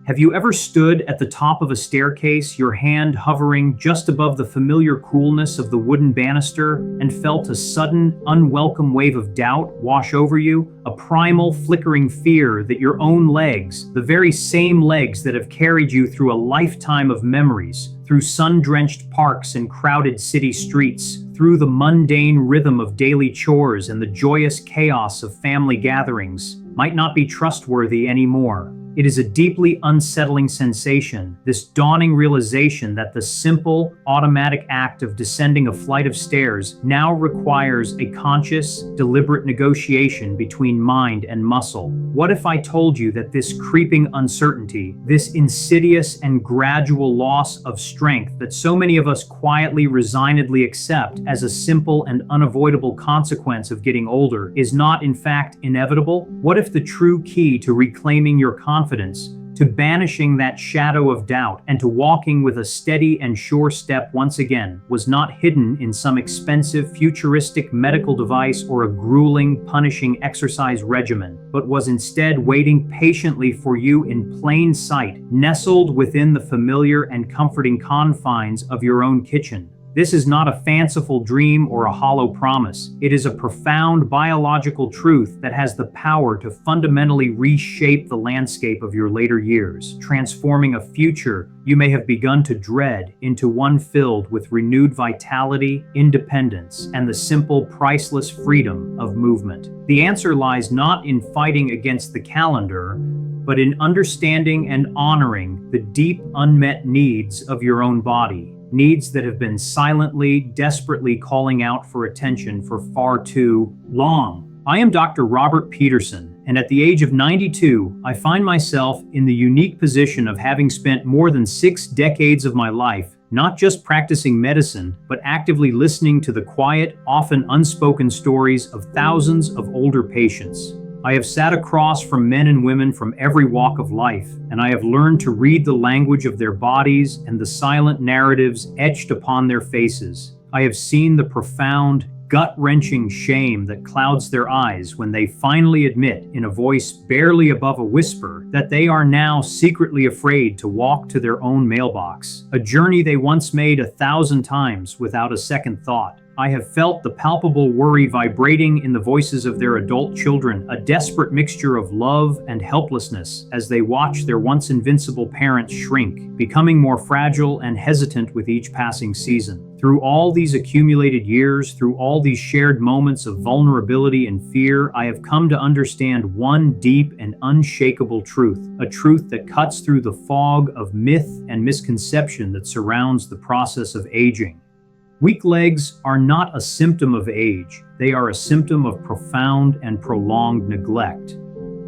Have you ever stood at the top of a staircase, your hand hovering just above the familiar coolness of the wooden banister, and felt a sudden, unwelcome wave of doubt wash over you? A primal, flickering fear that your own legs, the very same legs that have carried you through a lifetime of memories, through sun-drenched parks and crowded city streets, through the mundane rhythm of daily chores and the joyous chaos of family gatherings, might not be trustworthy anymore. It is a deeply unsettling sensation, this dawning realization that the simple, automatic act of descending a flight of stairs now requires a conscious, deliberate negotiation between mind and muscle. What if I told you that this creeping uncertainty, this insidious and gradual loss of strength that so many of us quietly, resignedly accept as a simple and unavoidable consequence of getting older, is not in fact inevitable? What if the true key to reclaiming your confidence, to banishing that shadow of doubt, and to walking with a steady and sure step once again, was not hidden in some expensive, futuristic medical device or a grueling, punishing exercise regimen, but was instead waiting patiently for you in plain sight, nestled within the familiar and comforting confines of your own kitchen? This is not a fanciful dream or a hollow promise. It is a profound biological truth that has the power to fundamentally reshape the landscape of your later years, transforming a future you may have begun to dread into one filled with renewed vitality, independence, and the simple, priceless freedom of movement. The answer lies not in fighting against the calendar, but in understanding and honoring the deep, unmet needs of your own body. Needs that have been silently, desperately calling out for attention for far too long. I am Dr. Robert Peterson, and at the age of 92, I find myself in the unique position of having spent more than 6 decades of my life not just practicing medicine, but actively listening to the quiet, often unspoken stories of thousands of older patients. I have sat across from men and women from every walk of life, and I have learned to read the language of their bodies and the silent narratives etched upon their faces. I have seen the profound, gut-wrenching shame that clouds their eyes when they finally admit, in a voice barely above a whisper, that they are now secretly afraid to walk to their own mailbox, a journey they once made 1,000 times without a second thought. I have felt the palpable worry vibrating in the voices of their adult children, a desperate mixture of love and helplessness as they watch their once invincible parents shrink, becoming more fragile and hesitant with each passing season. Through all these accumulated years, through all these shared moments of vulnerability and fear, I have come to understand one deep and unshakable truth, a truth that cuts through the fog of myth and misconception that surrounds the process of aging. Weak legs are not a symptom of age. They are a symptom of profound and prolonged neglect.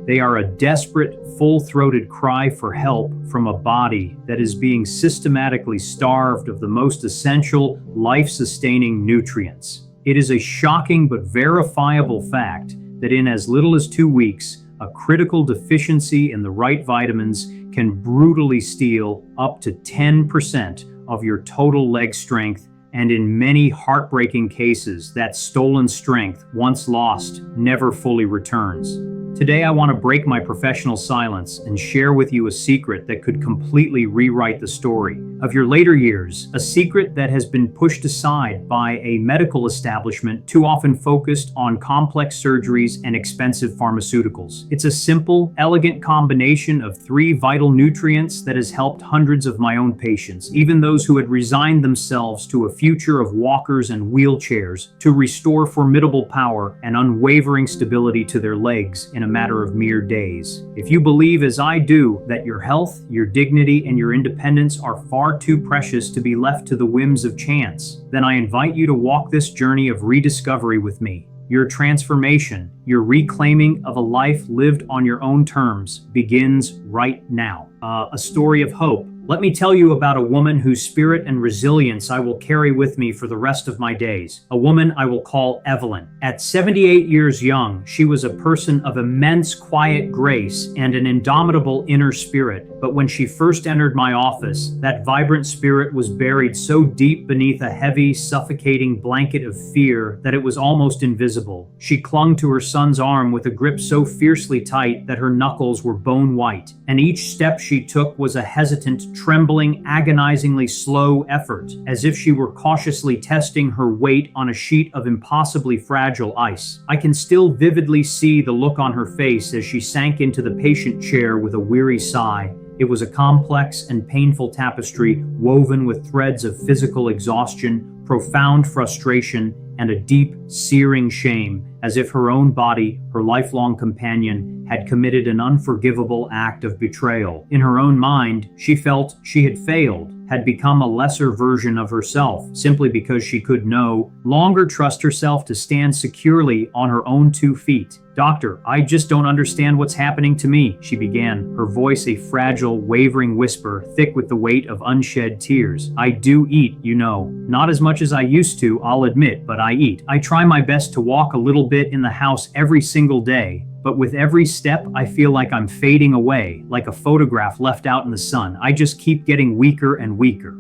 They are a desperate, full-throated cry for help from a body that is being systematically starved of the most essential, life-sustaining nutrients. It is a shocking but verifiable fact that in as little as 2 weeks, a critical deficiency in the right vitamins can brutally steal up to 10% of your total leg strength, and in many heartbreaking cases, that stolen strength, once lost, never fully returns. Today, I want to break my professional silence and share with you a secret that could completely rewrite the story of your later years, a secret that has been pushed aside by a medical establishment too often focused on complex surgeries and expensive pharmaceuticals. It's a simple, elegant combination of 3 vital nutrients that has helped hundreds of my own patients, even those who had resigned themselves to a future of walkers and wheelchairs, to restore formidable power and unwavering stability to their legs in a matter of mere days. If you believe, as I do, that your health, your dignity, and your independence are far too precious to be left to the whims of chance, then I invite you to walk this journey of rediscovery with me. Your transformation, your reclaiming of a life lived on your own terms, begins right now. A story of hope, Let me tell you about a woman whose spirit and resilience I will carry with me for the rest of my days. A woman I will call Evelyn. At 78 years young, she was a person of immense quiet grace and an indomitable inner spirit. But when she first entered my office, that vibrant spirit was buried so deep beneath a heavy, suffocating blanket of fear that it was almost invisible. She clung to her son's arm with a grip so fiercely tight that her knuckles were bone white, and each step she took was a hesitant, trembling, agonizingly slow effort, as if she were cautiously testing her weight on a sheet of impossibly fragile ice. I can still vividly see the look on her face as she sank into the patient chair with a weary sigh. It was a complex and painful tapestry woven with threads of physical exhaustion, profound frustration, and a deep, searing shame, as if her own body, her lifelong companion, had committed an unforgivable act of betrayal. In her own mind, she felt she had failed, had become a lesser version of herself, simply because she could no longer trust herself to stand securely on her own 2 feet. "Doctor, I just don't understand what's happening to me," she began, her voice a fragile, wavering whisper, thick with the weight of unshed tears. "I do eat, you know. Not as much as I used to, I'll admit, but I eat. I try my best to walk a little bit in the house every single day. But with every step, I feel like I'm fading away, like a photograph left out in the sun. I just keep getting weaker and weaker."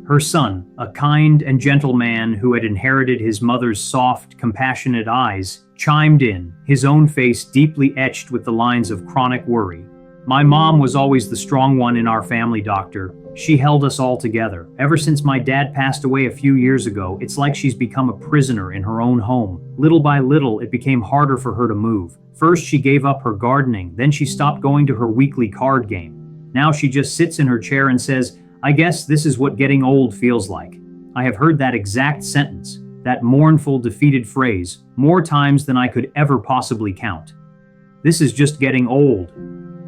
Her son, a kind and gentle man who had inherited his mother's soft, compassionate eyes, chimed in, his own face deeply etched with the lines of chronic worry. "My mom was always the strong one in our family, doctor. She held us all together. Ever since my dad passed away a few years ago, it's like she's become a prisoner in her own home. Little by little, it became harder for her to move. First, she gave up her gardening, then she stopped going to her weekly card game. Now she just sits in her chair and says, 'I guess this is what getting old feels like.' I have heard that exact sentence, that mournful, defeated phrase, more times than I could ever possibly count. This is just getting old."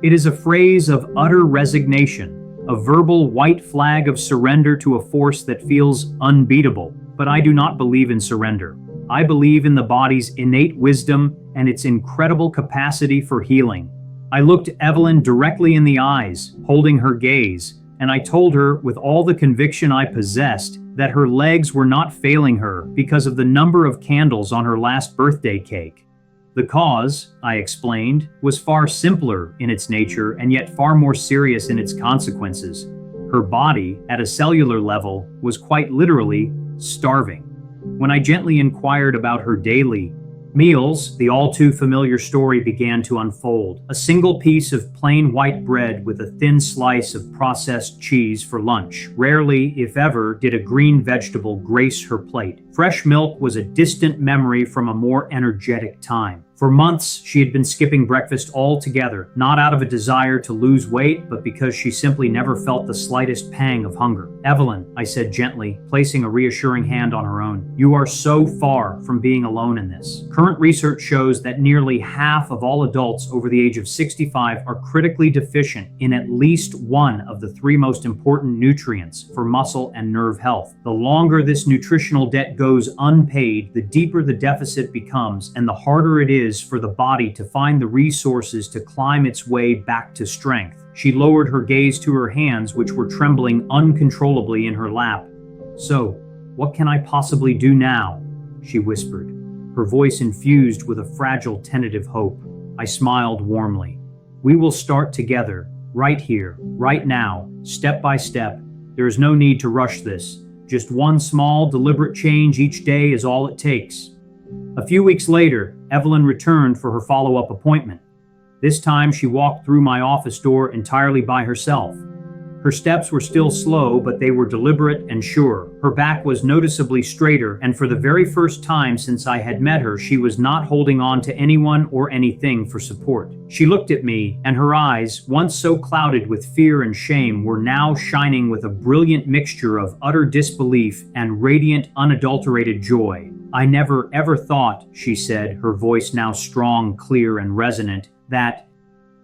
It is a phrase of utter resignation, a verbal white flag of surrender to a force that feels unbeatable. But I do not believe in surrender. I believe in the body's innate wisdom and its incredible capacity for healing. I looked Evelyn directly in the eyes, holding her gaze, and I told her with all the conviction I possessed that her legs were not failing her because of the number of candles on her last birthday cake. The cause, I explained, was far simpler in its nature and yet far more serious in its consequences. Her body, at a cellular level, was quite literally starving. When I gently inquired about her daily meals, the all too familiar story began to unfold. A single piece of plain white bread with a thin slice of processed cheese for lunch. Rarely, if ever, did a green vegetable grace her plate. Fresh milk was a distant memory from a more energetic time. For months, she had been skipping breakfast altogether, not out of a desire to lose weight, but because she simply never felt the slightest pang of hunger. "Evelyn," I said gently, placing a reassuring hand on her own, "you are so far from being alone in this. Current research shows that nearly half of all adults over the age of 65 are critically deficient in at least one of the 3 most important nutrients for muscle and nerve health. The longer this nutritional debt goes unpaid, the deeper the deficit becomes, and the harder it is for the body to find the resources to climb its way back to strength." She lowered her gaze to her hands, which were trembling uncontrollably in her lap. "So, what can I possibly do now?" she whispered, her voice infused with a fragile, tentative hope. I smiled warmly. "We will start together, right here, right now, step by step. There is no need to rush this. Just one small, deliberate change each day is all it takes." A few weeks later, Evelyn returned for her follow-up appointment. This time she walked through my office door entirely by herself. Her steps were still slow, but they were deliberate and sure. Her back was noticeably straighter, and for the very first time since I had met her, she was not holding on to anyone or anything for support. She looked at me, and her eyes, once so clouded with fear and shame, were now shining with a brilliant mixture of utter disbelief and radiant, unadulterated joy. "I never ever thought," she said, her voice now strong, clear, and resonant, "that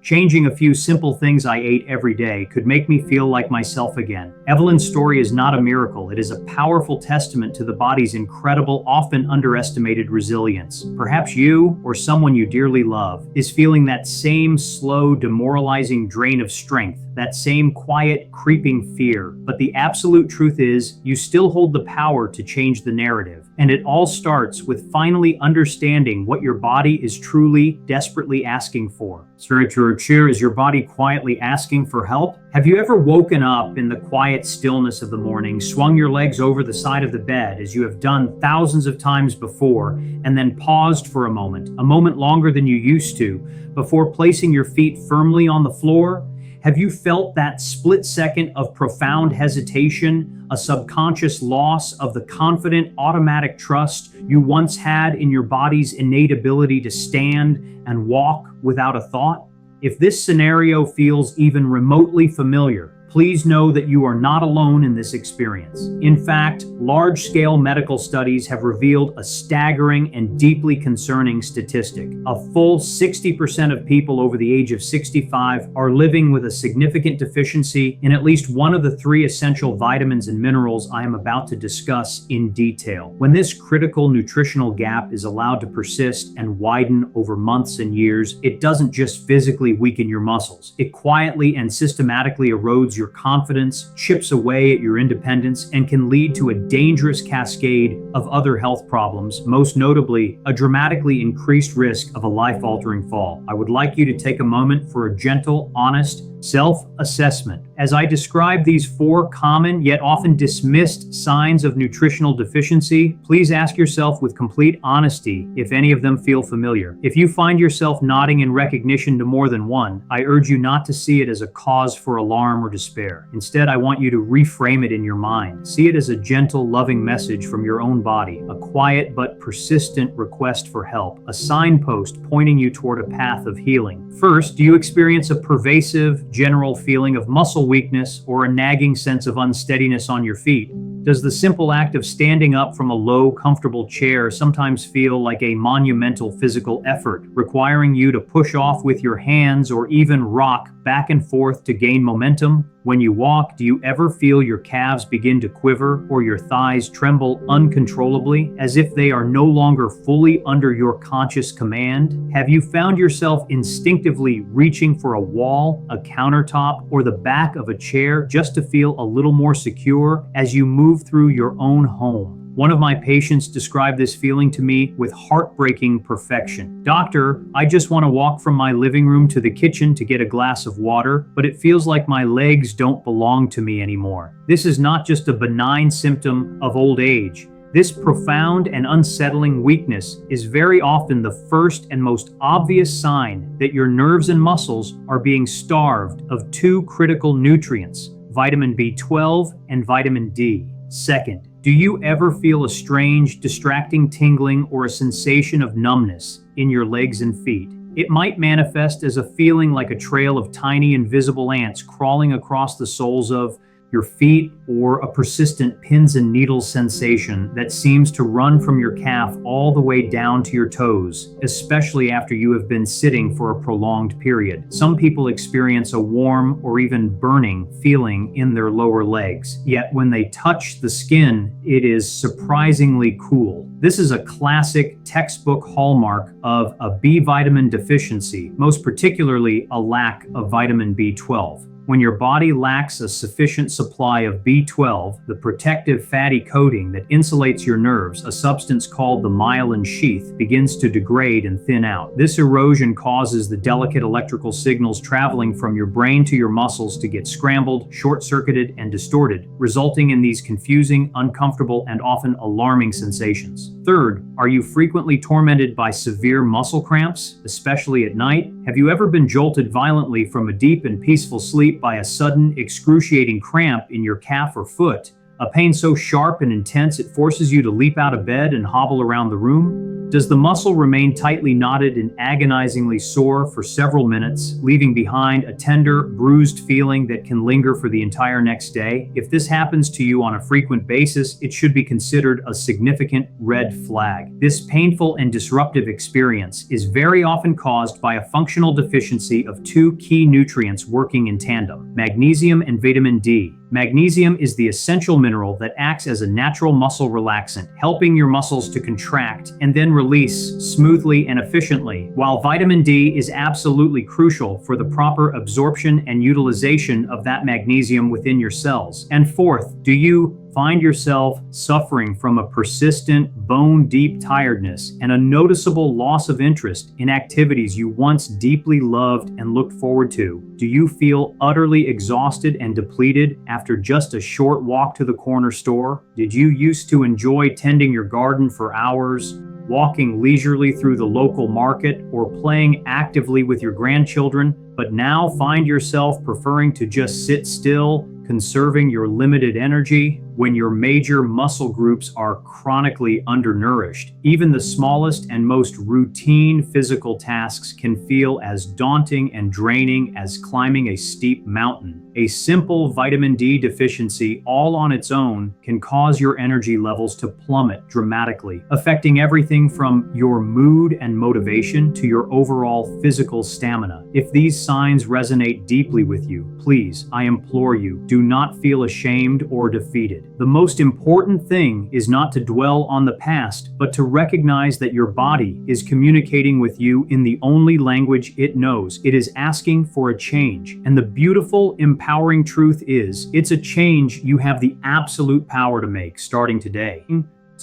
changing a few simple things I ate every day could make me feel like myself again." Evelyn's story is not a miracle. It is a powerful testament to the body's incredible, often underestimated resilience. Perhaps you, or someone you dearly love, is feeling that same slow, demoralizing drain of strength, that same quiet, creeping fear. But the absolute truth is, you still hold the power to change the narrative. And it all starts with finally understanding what your body is truly, desperately asking for. Is your body quietly asking for help? Have you ever woken up in the quiet stillness of the morning, swung your legs over the side of the bed as you have done thousands of times before, and then paused for a moment longer than you used to, before placing your feet firmly on the floor? Have you felt that split second of profound hesitation, a subconscious loss of the confident, automatic trust you once had in your body's innate ability to stand and walk without a thought? If this scenario feels even remotely familiar, please know that you are not alone in this experience. In fact, large-scale medical studies have revealed a staggering and deeply concerning statistic. A full 60% of people over the age of 65 are living with a significant deficiency in at least one of the 3 essential vitamins and minerals I am about to discuss in detail. When this critical nutritional gap is allowed to persist and widen over months and years, it doesn't just physically weaken your muscles. It quietly and systematically erodes your confidence, chips away at your independence, and can lead to a dangerous cascade of other health problems, most notably a dramatically increased risk of a life-altering fall. I would like you to take a moment for a gentle, honest, self-assessment. As I describe these 4 common yet often dismissed signs of nutritional deficiency, please ask yourself with complete honesty if any of them feel familiar. If you find yourself nodding in recognition to more than one, I urge you not to see it as a cause for alarm or despair. Instead, I want you to reframe it in your mind. See it as a gentle, loving message from your own body, a quiet but persistent request for help, a signpost pointing you toward a path of healing. First, do you experience a pervasive, general feeling of muscle weakness or a nagging sense of unsteadiness on your feet? Does the simple act of standing up from a low, comfortable chair sometimes feel like a monumental physical effort, requiring you to push off with your hands or even rock back and forth to gain momentum? When you walk, do you ever feel your calves begin to quiver or your thighs tremble uncontrollably, as if they are no longer fully under your conscious command? Have you found yourself instinctively reaching for a wall, a countertop, or the back of a chair just to feel a little more secure as you move through your own home? One of my patients described this feeling to me with heartbreaking perfection. "Doctor, I just want to walk from my living room to the kitchen to get a glass of water, but it feels like my legs don't belong to me anymore." This is not just a benign symptom of old age. This profound and unsettling weakness is very often the first and most obvious sign that your nerves and muscles are being starved of 2 critical nutrients, vitamin B12 and vitamin D. Second, do you ever feel a strange, distracting tingling or a sensation of numbness in your legs and feet? It might manifest as a feeling like a trail of tiny invisible ants crawling across the soles of your feet, or a persistent pins and needles sensation that seems to run from your calf all the way down to your toes, especially after you have been sitting for a prolonged period. Some people experience a warm or even burning feeling in their lower legs, yet when they touch the skin, it is surprisingly cool. This is a classic textbook hallmark of a B vitamin deficiency, most particularly a lack of vitamin B12. When your body lacks a sufficient supply of B12, the protective fatty coating that insulates your nerves, a substance called the myelin sheath, begins to degrade and thin out. This erosion causes the delicate electrical signals traveling from your brain to your muscles to get scrambled, short-circuited, and distorted, resulting in these confusing, uncomfortable, and often alarming sensations. Third, are you frequently tormented by severe muscle cramps, especially at night? Have you ever been jolted violently from a deep and peaceful sleep by a sudden, excruciating cramp in your calf or foot, a pain so sharp and intense it forces you to leap out of bed and hobble around the room? Does the muscle remain tightly knotted and agonizingly sore for several minutes, leaving behind a tender, bruised feeling that can linger for the entire next day? If this happens to you on a frequent basis, it should be considered a significant red flag. This painful and disruptive experience is very often caused by a functional deficiency of 2 key nutrients working in tandem: magnesium and vitamin D. Magnesium is the essential mineral that acts as a natural muscle relaxant, helping your muscles to contract and then release smoothly and efficiently, while vitamin D is absolutely crucial for the proper absorption and utilization of that magnesium within your cells. And fourth, do you find yourself suffering from a persistent, bone-deep tiredness and a noticeable loss of interest in activities you once deeply loved and looked forward to? Do you feel utterly exhausted and depleted after just a short walk to the corner store? Did you used to enjoy tending your garden for hours, walking leisurely through the local market, or playing actively with your grandchildren, but now find yourself preferring to just sit still, conserving your limited energy when your major muscle groups are chronically undernourished? Even the smallest and most routine physical tasks can feel as daunting and draining as climbing a steep mountain. A simple vitamin D deficiency all on its own can cause your energy levels to plummet dramatically, affecting everything from your mood and motivation to your overall physical stamina. If these signs resonate deeply with you, please, I implore you, do not feel ashamed or defeated. The most important thing is not to dwell on the past, but to recognize that your body is communicating with you in the only language it knows. It is asking for a change. And the beautiful, empowering truth is, it's a change you have the absolute power to make starting today.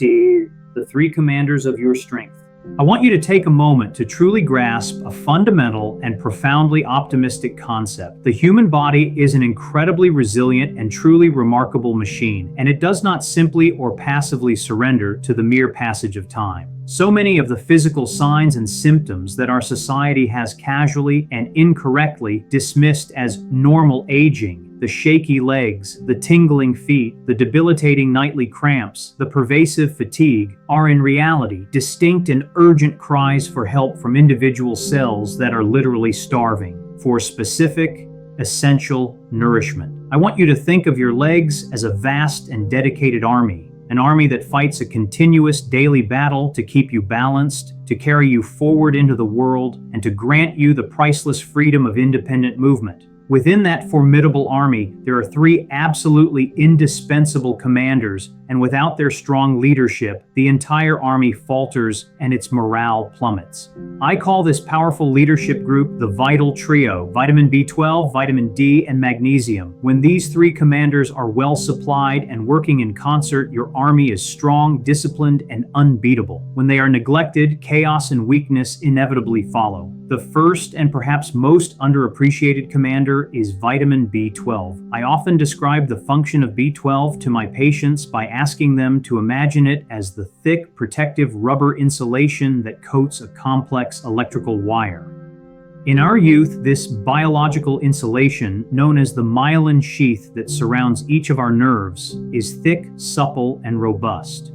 The three commanders of your strength. I want you to take a moment to truly grasp a fundamental and profoundly optimistic concept. The human body is an incredibly resilient and truly remarkable machine, and it does not simply or passively surrender to the mere passage of time. So many of the physical signs and symptoms that our society has casually and incorrectly dismissed as normal aging, the shaky legs, the tingling feet, the debilitating nightly cramps, the pervasive fatigue, are in reality distinct and urgent cries for help from individual cells that are literally starving for specific, essential nourishment. I want you to think of your legs as a vast and dedicated army. An army that fights a continuous daily battle to keep you balanced, to carry you forward into the world, and to grant you the priceless freedom of independent movement. Within that formidable army, there are three absolutely indispensable commanders, and without their strong leadership, the entire army falters and its morale plummets. I call this powerful leadership group the vital trio: vitamin B12, vitamin D, and magnesium. When these three commanders are well supplied and working in concert, your army is strong, disciplined, and unbeatable. When they are neglected, chaos and weakness inevitably follow. The first and perhaps most underappreciated commander is vitamin B12. I often describe the function of B12 to my patients by asking them to imagine it as the thick, protective rubber insulation that coats a complex electrical wire. In our youth, this biological insulation, known as the myelin sheath that surrounds each of our nerves, is thick, supple, and robust.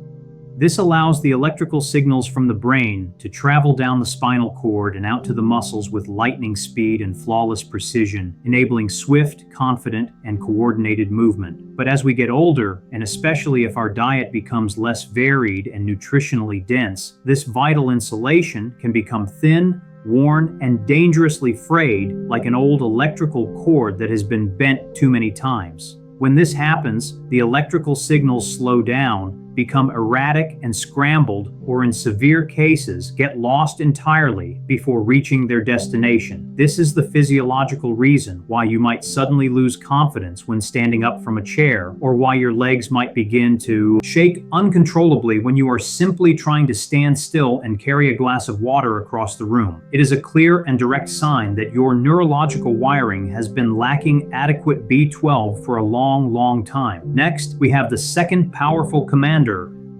This allows the electrical signals from the brain to travel down the spinal cord and out to the muscles with lightning speed and flawless precision, enabling swift, confident, and coordinated movement. But as we get older, and especially if our diet becomes less varied and nutritionally dense, this vital insulation can become thin, worn, and dangerously frayed, like an old electrical cord that has been bent too many times. When this happens, the electrical signals slow down, become erratic and scrambled, or in severe cases, get lost entirely before reaching their destination. This is the physiological reason why you might suddenly lose confidence when standing up from a chair, or why your legs might begin to shake uncontrollably when you are simply trying to stand still and carry a glass of water across the room. It is a clear and direct sign that your neurological wiring has been lacking adequate B12 for a long time. Next, we have the second powerful commander,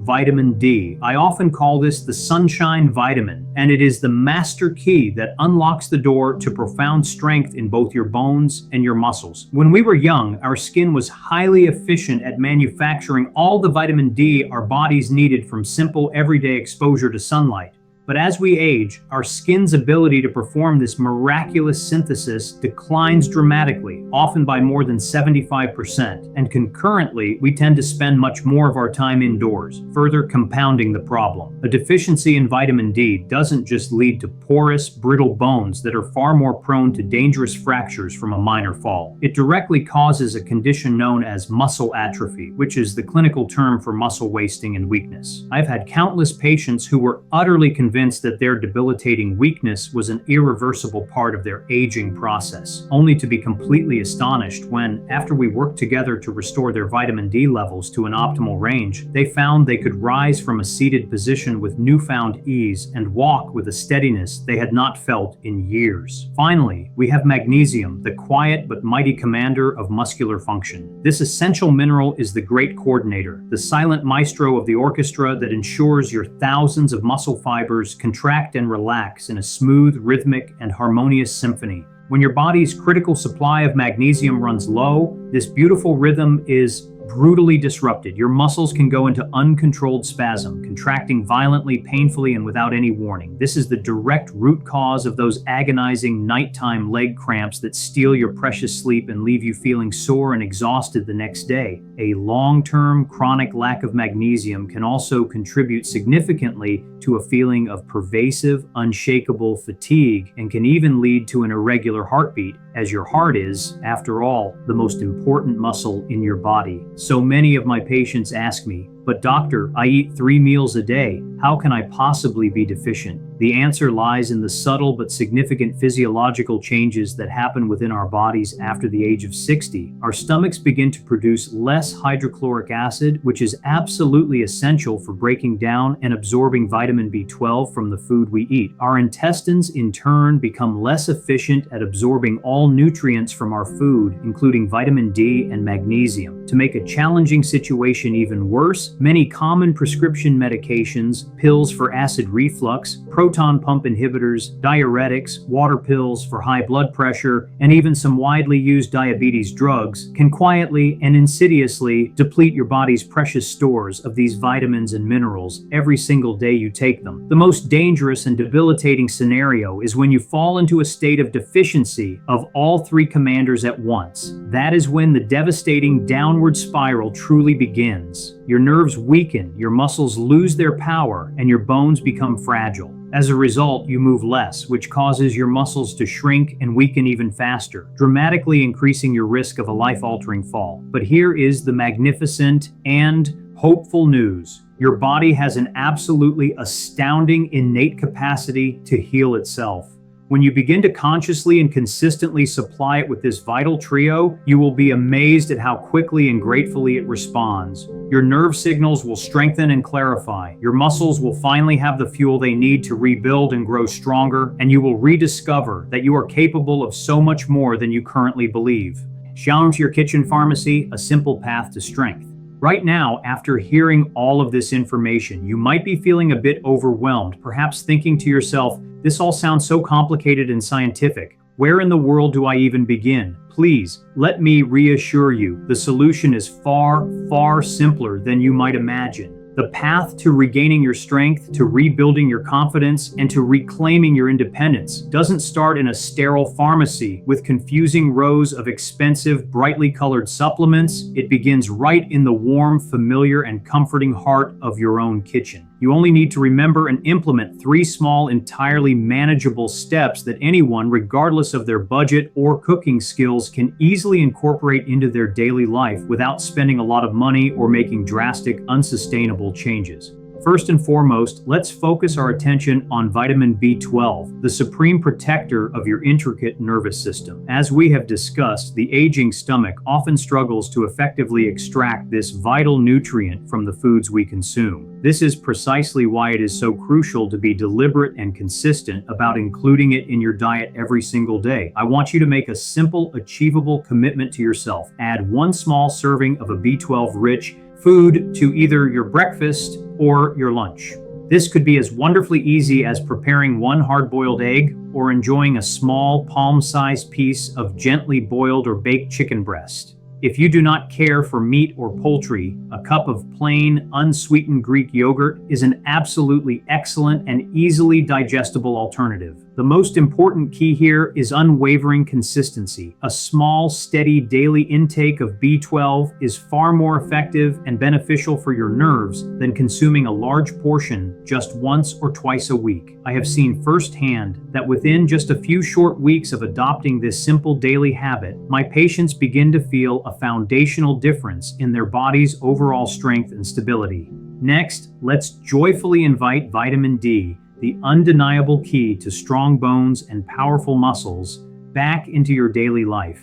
vitamin D. I often call this the sunshine vitamin, and it is the master key that unlocks the door to profound strength in both your bones and your muscles. When we were young, our skin was highly efficient at manufacturing all the vitamin D our bodies needed from simple everyday exposure to sunlight. But as we age, our skin's ability to perform this miraculous synthesis declines dramatically, often by more than 75%, and concurrently, we tend to spend much more of our time indoors, further compounding the problem. A deficiency in vitamin D doesn't just lead to porous, brittle bones that are far more prone to dangerous fractures from a minor fall. It directly causes a condition known as muscle atrophy, which is the clinical term for muscle wasting and weakness. I've had countless patients who were utterly convinced that their debilitating weakness was an irreversible part of their aging process, only to be completely astonished when, after we worked together to restore their vitamin D levels to an optimal range, they found they could rise from a seated position with newfound ease and walk with a steadiness they had not felt in years. Finally, we have magnesium, the quiet but mighty commander of muscular function. This essential mineral is the great coordinator, the silent maestro of the orchestra that ensures your thousands of muscle fibers contract and relax in a smooth, rhythmic, and harmonious symphony. When your body's critical supply of magnesium runs low, this beautiful rhythm is brutally disrupted. Your muscles can go into uncontrolled spasm, contracting violently, painfully, and without any warning. This is the direct root cause of those agonizing nighttime leg cramps that steal your precious sleep and leave you feeling sore and exhausted the next day. A long-term chronic lack of magnesium can also contribute significantly to a feeling of pervasive, unshakable fatigue and can even lead to an irregular heartbeat, as your heart is, after all, the most important muscle in your body. So many of my patients ask me, "But doctor, I eat 3 meals a day. How can I possibly be deficient?" The answer lies in the subtle but significant physiological changes that happen within our bodies after the age of 60. Our stomachs begin to produce less hydrochloric acid, which is absolutely essential for breaking down and absorbing vitamin B12 from the food we eat. Our intestines, in turn, become less efficient at absorbing all nutrients from our food, including vitamin D and magnesium. To make a challenging situation even worse, many common prescription medications, pills for acid reflux, proton pump inhibitors, diuretics, water pills for high blood pressure, and even some widely used diabetes drugs can quietly and insidiously deplete your body's precious stores of these vitamins and minerals every single day you take them. The most dangerous and debilitating scenario is when you fall into a state of deficiency of all 3 commanders at once. That is when the devastating downward spiral truly begins. Your nerves weaken, your muscles lose their power, and your bones become fragile. As a result, you move less, which causes your muscles to shrink and weaken even faster, dramatically increasing your risk of a life-altering fall. But here is the magnificent and hopeful news. Your body has an absolutely astounding innate capacity to heal itself. When you begin to consciously and consistently supply it with this vital trio, you will be amazed at how quickly and gratefully it responds. Your nerve signals will strengthen and clarify. Your muscles will finally have the fuel they need to rebuild and grow stronger, and you will rediscover that you are capable of so much more than you currently believe. Challenge your kitchen pharmacy, a simple path to strength. Right now, after hearing all of this information, you might be feeling a bit overwhelmed, perhaps thinking to yourself, "This all sounds so complicated and scientific. Where in the world do I even begin?" Please, let me reassure you, the solution is far, far simpler than you might imagine. The path to regaining your strength, to rebuilding your confidence, and to reclaiming your independence doesn't start in a sterile pharmacy with confusing rows of expensive, brightly colored supplements. It begins right in the warm, familiar, and comforting heart of your own kitchen. You only need to remember and implement 3 small, entirely manageable steps that anyone, regardless of their budget or cooking skills, can easily incorporate into their daily life without spending a lot of money or making drastic, unsustainable changes. First and foremost, let's focus our attention on vitamin B12, the supreme protector of your intricate nervous system. As we have discussed, the aging stomach often struggles to effectively extract this vital nutrient from the foods we consume. This is precisely why it is so crucial to be deliberate and consistent about including it in your diet every single day. I want you to make a simple, achievable commitment to yourself. Add 1 small serving of a B12-rich food to either your breakfast or your lunch. This could be as wonderfully easy as preparing 1 hard-boiled egg or enjoying a small palm-sized piece of gently boiled or baked chicken breast. If you do not care for meat or poultry, a cup of plain, unsweetened Greek yogurt is an absolutely excellent and easily digestible alternative. The most important key here is unwavering consistency. A small, steady daily intake of B12 is far more effective and beneficial for your nerves than consuming a large portion just once or twice a week. I have seen firsthand that within just a few short weeks of adopting this simple daily habit, my patients begin to feel a foundational difference in their body's overall strength and stability. Next, let's joyfully invite vitamin D, the undeniable key to strong bones and powerful muscles, back into your daily life.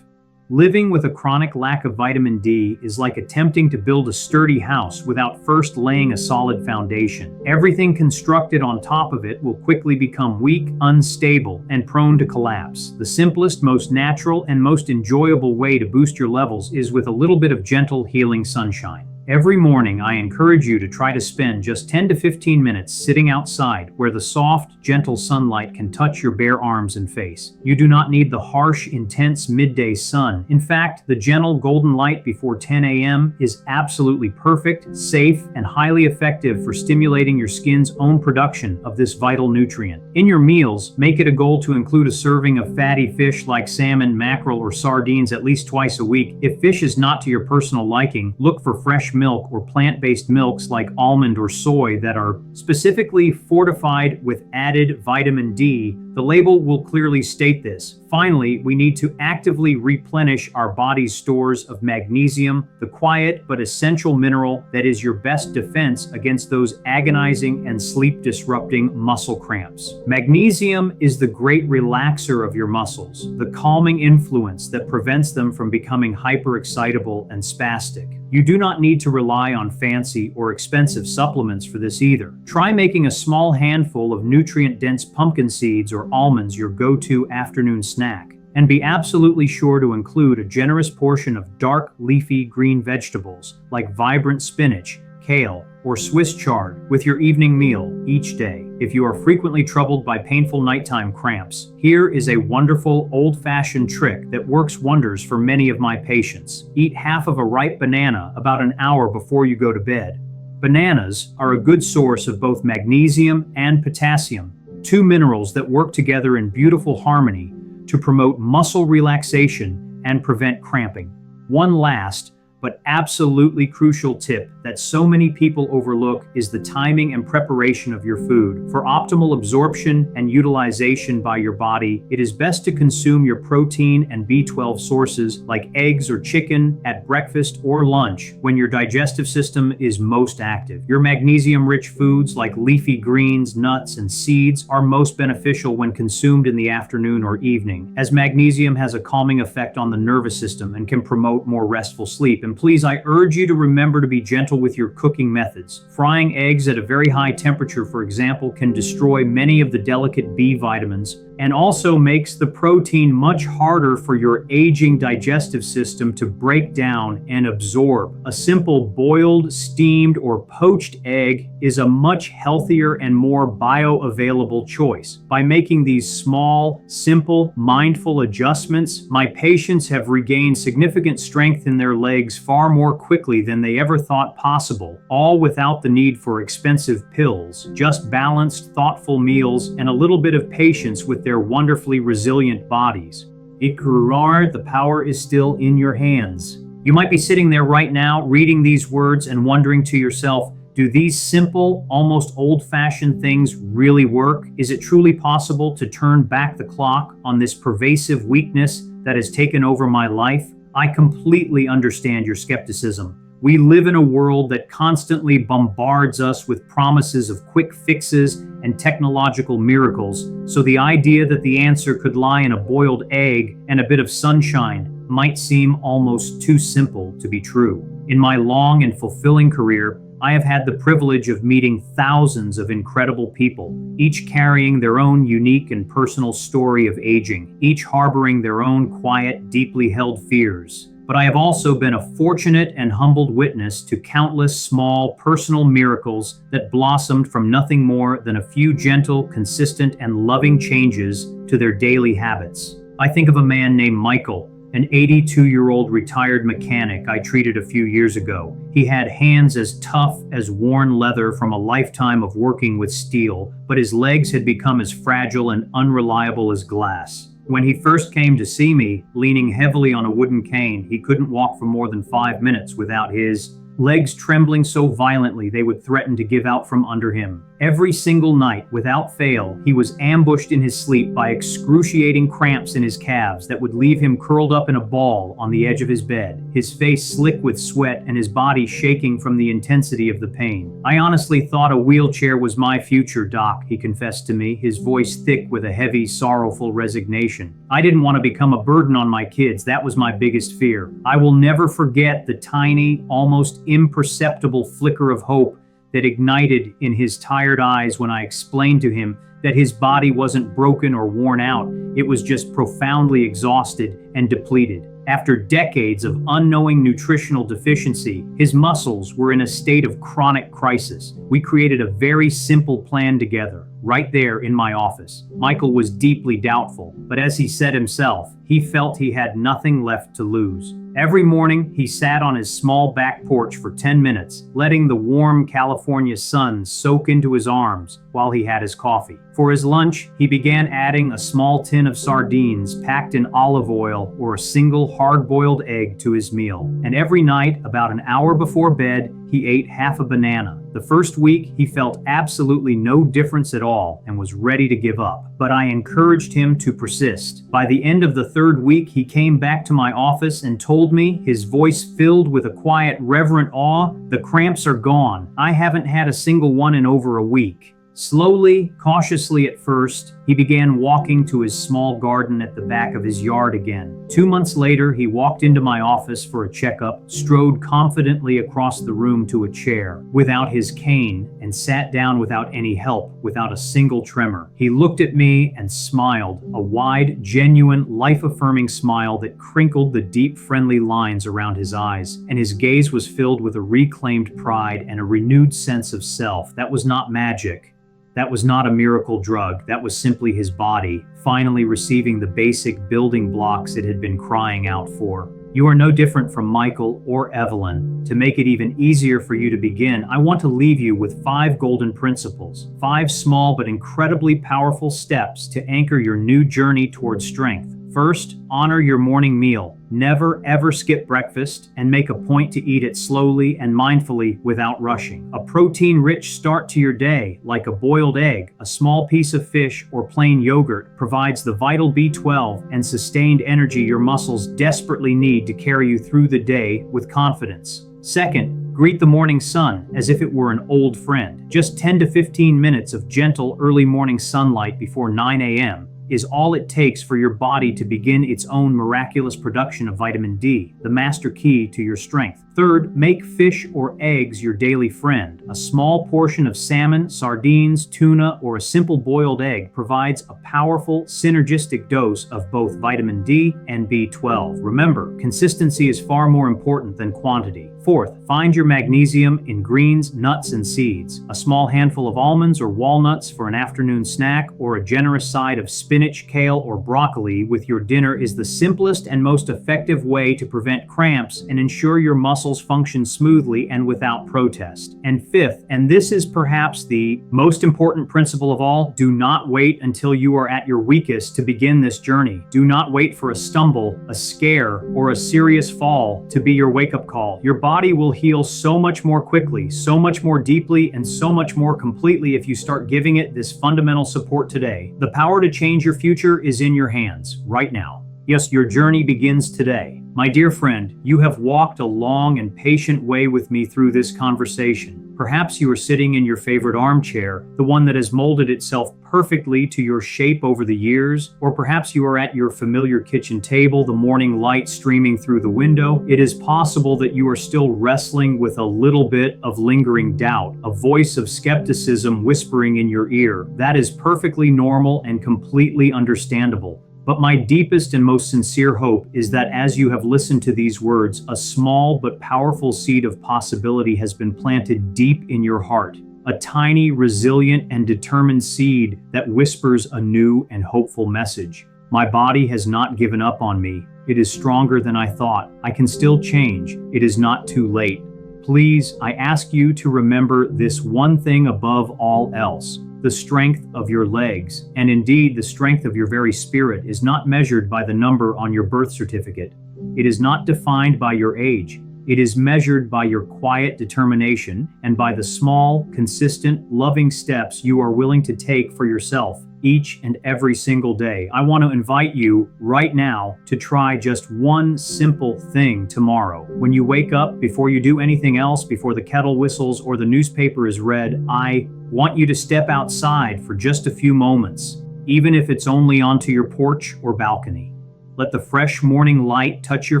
Living with a chronic lack of vitamin D is like attempting to build a sturdy house without first laying a solid foundation. Everything constructed on top of it will quickly become weak, unstable, and prone to collapse. The simplest, most natural, and most enjoyable way to boost your levels is with a little bit of gentle, healing sunshine. Every morning, I encourage you to try to spend just 10 to 15 minutes sitting outside where the soft, gentle sunlight can touch your bare arms and face. You do not need the harsh, intense midday sun. In fact, the gentle golden light before 10 a.m. is absolutely perfect, safe, and highly effective for stimulating your skin's own production of this vital nutrient. In your meals, make it a goal to include a serving of fatty fish like salmon, mackerel, or sardines at least twice a week. If fish is not to your personal liking, look for fresh milk or plant-based milks like almond or soy that are specifically fortified with added vitamin D. The label will clearly state this. Finally, we need to actively replenish our body's stores of magnesium, the quiet but essential mineral that is your best defense against those agonizing and sleep-disrupting muscle cramps. Magnesium is the great relaxer of your muscles, the calming influence that prevents them from becoming hyperexcitable and spastic. You do not need to rely on fancy or expensive supplements for this either. Try making a small handful of nutrient-dense pumpkin seeds or almonds your go-to afternoon snack. And be absolutely sure to include a generous portion of dark, leafy green vegetables like vibrant spinach, kale, or Swiss chard with your evening meal each day. If you are frequently troubled by painful nighttime cramps, here is a wonderful old-fashioned trick that works wonders for many of my patients. Eat half of a ripe banana about an hour before you go to bed. Bananas are a good source of both magnesium and potassium, two minerals that work together in beautiful harmony to promote muscle relaxation and prevent cramping. One last, but absolutely crucial tip that so many people overlook is the timing and preparation of your food. For optimal absorption and utilization by your body, it is best to consume your protein and B12 sources like eggs or chicken at breakfast or lunch when your digestive system is most active. Your magnesium-rich foods like leafy greens, nuts, and seeds are most beneficial when consumed in the afternoon or evening, as magnesium has a calming effect on the nervous system and can promote more restful sleep. And please, I urge you to remember to be gentle with your cooking methods. Frying eggs at a very high temperature, for example, can destroy many of the delicate B vitamins and also makes the protein much harder for your aging digestive system to break down and absorb. A simple boiled, steamed, or poached egg is a much healthier and more bioavailable choice. By making these small, simple, mindful adjustments, my patients have regained significant strength in their legs far more quickly than they ever thought possible, all without the need for expensive pills, just balanced, thoughtful meals and a little bit of patience with their wonderfully resilient bodies. The power is still in your hands. You might be sitting there right now reading these words and wondering to yourself, do these simple, almost old-fashioned things really work? Is it truly possible to turn back the clock on this pervasive weakness that has taken over my life? I completely understand your skepticism. We live in a world that constantly bombards us with promises of quick fixes and technological miracles, so the idea that the answer could lie in a boiled egg and a bit of sunshine might seem almost too simple to be true. In my long and fulfilling career, I have had the privilege of meeting thousands of incredible people, each carrying their own unique and personal story of aging, each harboring their own quiet, deeply held fears. But I have also been a fortunate and humbled witness to countless small, personal miracles that blossomed from nothing more than a few gentle, consistent, and loving changes to their daily habits. I think of a man named Michael, an 82-year-old retired mechanic I treated a few years ago. He had hands as tough as worn leather from a lifetime of working with steel, but his legs had become as fragile and unreliable as glass. When he first came to see me, leaning heavily on a wooden cane, he couldn't walk for more than 5 minutes without his legs trembling so violently they would threaten to give out from under him. Every single night, without fail, he was ambushed in his sleep by excruciating cramps in his calves that would leave him curled up in a ball on the edge of his bed, his face slick with sweat and his body shaking from the intensity of the pain. "I honestly thought a wheelchair was my future, Doc," he confessed to me, his voice thick with a heavy, sorrowful resignation. "I didn't want to become a burden on my kids. That was my biggest fear." I will never forget the tiny, almost imperceptible flicker of hope that ignited in his tired eyes when I explained to him that his body wasn't broken or worn out, it was just profoundly exhausted and depleted. After decades of unknowing nutritional deficiency, his muscles were in a state of chronic crisis. We created a very simple plan together, right there in my office. Michael was deeply doubtful, but as he said himself, he felt he had nothing left to lose. Every morning, he sat on his small back porch for 10 minutes, letting the warm California sun soak into his arms while he had his coffee. For his lunch, he began adding a small tin of sardines packed in olive oil or a single hard-boiled egg to his meal. And every night, about an hour before bed, he ate half a banana. The first week, he felt absolutely no difference at all and was ready to give up. But I encouraged him to persist. By the end of the third week, he came back to my office and told me, his voice filled with a quiet, reverent awe, "The cramps are gone. I haven't had a single one in over a week." Slowly, cautiously at first, he began walking to his small garden at the back of his yard again. 2 months later, he walked into my office for a checkup, strode confidently across the room to a chair without his cane, and sat down without any help, without a single tremor. He looked at me and smiled, a wide, genuine, life-affirming smile that crinkled the deep, friendly lines around his eyes, and his gaze was filled with a reclaimed pride and a renewed sense of self. That was not magic. That was not a miracle drug. That was simply his body, finally receiving the basic building blocks it had been crying out for. You are no different from Michael or Evelyn. To make it even easier for you to begin, I want to leave you with 5 golden principles, 5 small but incredibly powerful steps to anchor your new journey towards strength. First, honor your morning meal. Never ever skip breakfast, and make a point to eat it slowly and mindfully without rushing. A protein-rich start to your day, like a boiled egg, a small piece of fish, or plain yogurt, provides the vital B12 and sustained energy your muscles desperately need to carry you through the day with confidence. Second, greet the morning sun as if it were an old friend. Just 10 to 15 minutes of gentle early morning sunlight before 9 a.m. is all it takes for your body to begin its own miraculous production of vitamin D, the master key to your strength. Third, make fish or eggs your daily friend. A small portion of salmon, sardines, tuna, or a simple boiled egg provides a powerful, synergistic dose of both vitamin D and B12. Remember, consistency is far more important than quantity. Fourth, find your magnesium in greens, nuts, and seeds. A small handful of almonds or walnuts for an afternoon snack, or a generous side of spinach, kale, or broccoli with your dinner is the simplest and most effective way to prevent cramps and ensure your muscles function smoothly and without protest. And fifth, and this is perhaps the most important principle of all, do not wait until you are at your weakest to begin this journey. Do not wait for a stumble, a scare, or a serious fall to be your wake-up call. Your body will heal so much more quickly, so much more deeply, and so much more completely if you start giving it this fundamental support today. The power to change your future is in your hands, right now. Yes, your journey begins today. My dear friend, you have walked a long and patient way with me through this conversation. Perhaps you are sitting in your favorite armchair, the one that has molded itself perfectly to your shape over the years, or perhaps you are at your familiar kitchen table, the morning light streaming through the window. It is possible that you are still wrestling with a little bit of lingering doubt, a voice of skepticism whispering in your ear. That is perfectly normal and completely understandable. But my deepest and most sincere hope is that as you have listened to these words, a small but powerful seed of possibility has been planted deep in your heart. A tiny, resilient, and determined seed that whispers a new and hopeful message. My body has not given up on me. It is stronger than I thought. I can still change. It is not too late. Please, I ask you to remember this one thing above all else. The strength of your legs, and indeed the strength of your very spirit, is not measured by the number on your birth certificate. It is not defined by your age. It is measured by your quiet determination and by the small, consistent, loving steps you are willing to take for yourself each and every single day. I want to invite you right now to try just one simple thing tomorrow. When you wake up, before you do anything else, before the kettle whistles or the newspaper is read, I want you to step outside for just a few moments, even if it's only onto your porch or balcony. Let the fresh morning light touch your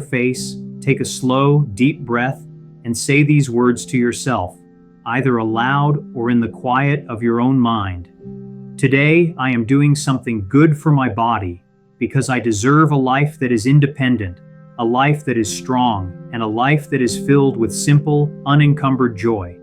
face. Take a slow, deep breath and say these words to yourself, either aloud or in the quiet of your own mind. Today, I am doing something good for my body because I deserve a life that is independent, a life that is strong, and a life that is filled with simple, unencumbered joy.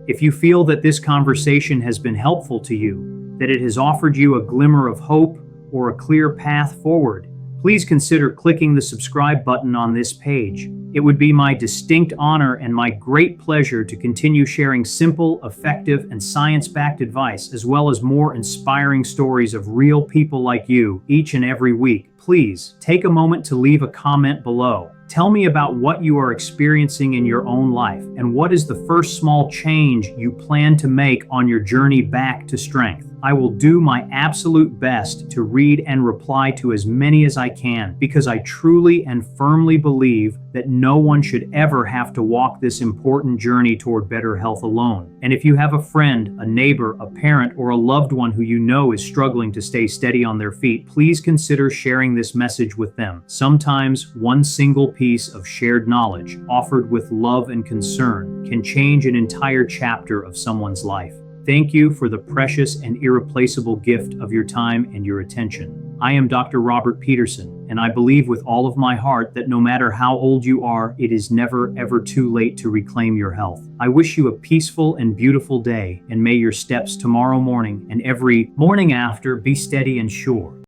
If you feel that this conversation has been helpful to you, that it has offered you a glimmer of hope or a clear path forward, please consider clicking the subscribe button on this page. It would be my distinct honor and my great pleasure to continue sharing simple, effective, and science-backed advice, as well as more inspiring stories of real people like you each and every week. Please take a moment to leave a comment below. Tell me about what you are experiencing in your own life and what is the first small change you plan to make on your journey back to strength. I will do my absolute best to read and reply to as many as I can because I truly and firmly believe that no one should ever have to walk this important journey toward better health alone. And if you have a friend, a neighbor, a parent, or a loved one who you know is struggling to stay steady on their feet, please consider sharing this message with them. Sometimes one single piece of shared knowledge, offered with love and concern, can change an entire chapter of someone's life. Thank you for the precious and irreplaceable gift of your time and your attention. I am Dr. Robert Peterson, and I believe with all of my heart that no matter how old you are, it is never ever too late to reclaim your health. I wish you a peaceful and beautiful day, and may your steps tomorrow morning and every morning after be steady and sure.